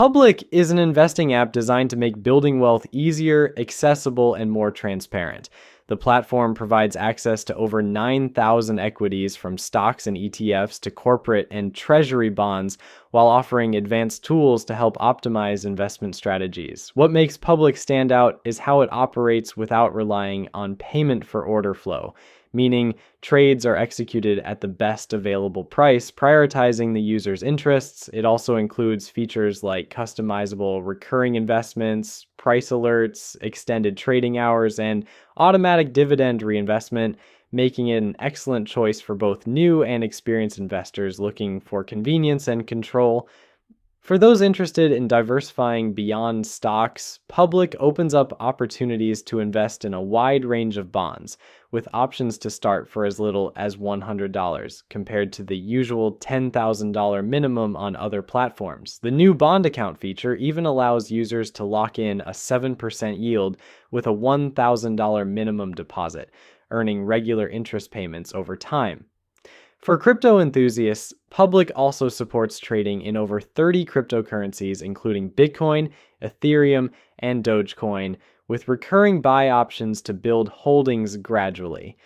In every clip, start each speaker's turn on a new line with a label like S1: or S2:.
S1: Public is an investing app designed to make building wealth easier, accessible, and more transparent. The platform provides access to over 9,000 equities from stocks and ETFs to corporate and treasury bonds while offering advanced tools to help optimize investment strategies. What makes Public stand out is how it operates without relying on payment for order flow, meaning trades are executed at the best available price, prioritizing the user's interests. It also includes features like customizable recurring investments, price alerts, extended trading hours, and automatic dividend reinvestment, making it an excellent choice for both new and experienced investors looking for convenience and control. For those interested in diversifying beyond stocks, Public opens up opportunities to invest in a wide range of bonds, with options to start for as little as $100, compared to the usual $10,000 minimum on other platforms. The new bond account feature even allows users to lock in a 7% yield with a $1,000 minimum deposit, earning regular interest payments over time. For crypto enthusiasts, Public also supports trading in over 30 cryptocurrencies, including Bitcoin, Ethereum, and Dogecoin, with recurring buy options to build holdings gradually.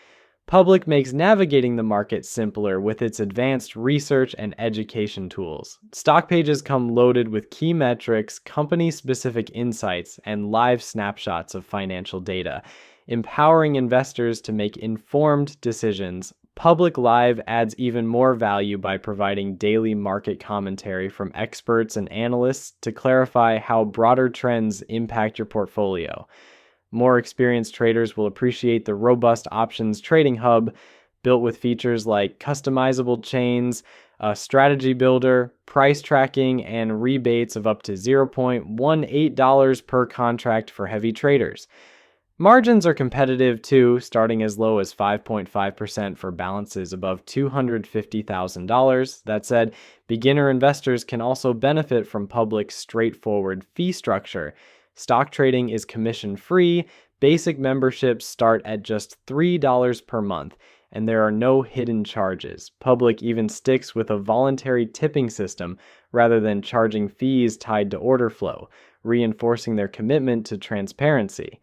S1: Public makes navigating the market simpler with its advanced research and education tools. Stock pages come loaded with key metrics, company-specific insights, and live snapshots of financial data, empowering investors to make informed decisions. Public Live adds even more value by providing daily market commentary from experts and analysts to clarify how broader trends impact your portfolio. More experienced traders will appreciate the robust options trading hub, built with features like customizable chains, a strategy builder, price tracking, and rebates of up to $0.18 per contract for heavy traders. Margins are competitive too, starting as low as 5.5% for balances above $250,000. That said, beginner investors can also benefit from Public's straightforward fee structure. Stock trading is commission-free, basic memberships start at just $3 per month, and there are no hidden charges. Public even sticks with a voluntary tipping system rather than charging fees tied to order flow, reinforcing their commitment to transparency.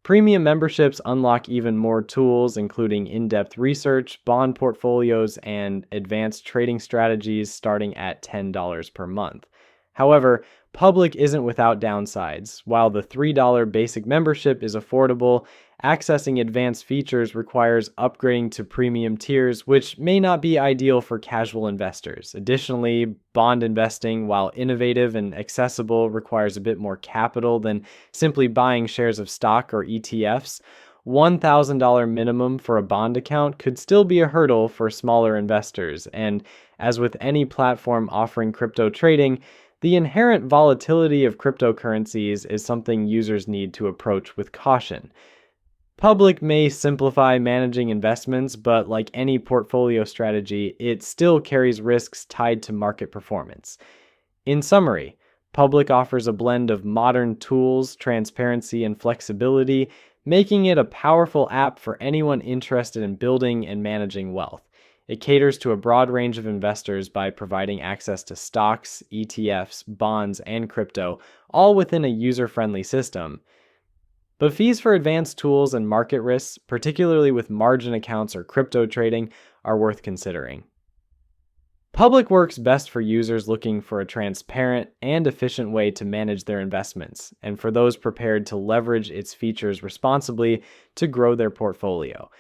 S1: Premium memberships unlock even more tools, including in-depth research, bond portfolios, and advanced trading strategies starting at $10 per month. However, Public isn't without downsides. While the $3 basic membership is affordable, accessing advanced features requires upgrading to premium tiers, which may not be ideal for casual investors. Additionally, bond investing, while innovative and accessible, requires a bit more capital than simply buying shares of stock or ETFs. $1,000 minimum for a bond account could still be a hurdle for smaller investors, and as with any platform offering crypto trading, the inherent volatility of cryptocurrencies is something users need to approach with caution. Public may simplify managing investments, but like any portfolio strategy, it still carries risks tied to market performance. In summary, Public offers a blend of modern tools, transparency, and flexibility, making it a powerful app for anyone interested in building and managing wealth. It caters to a broad range of investors by providing access to stocks, ETFs, bonds, and crypto, all within a user-friendly system. But fees for advanced tools and market risks, particularly with margin accounts or crypto trading, are worth considering. Public works best for users looking for a transparent and efficient way to manage their investments, and for those prepared to leverage its features responsibly to grow their portfolio.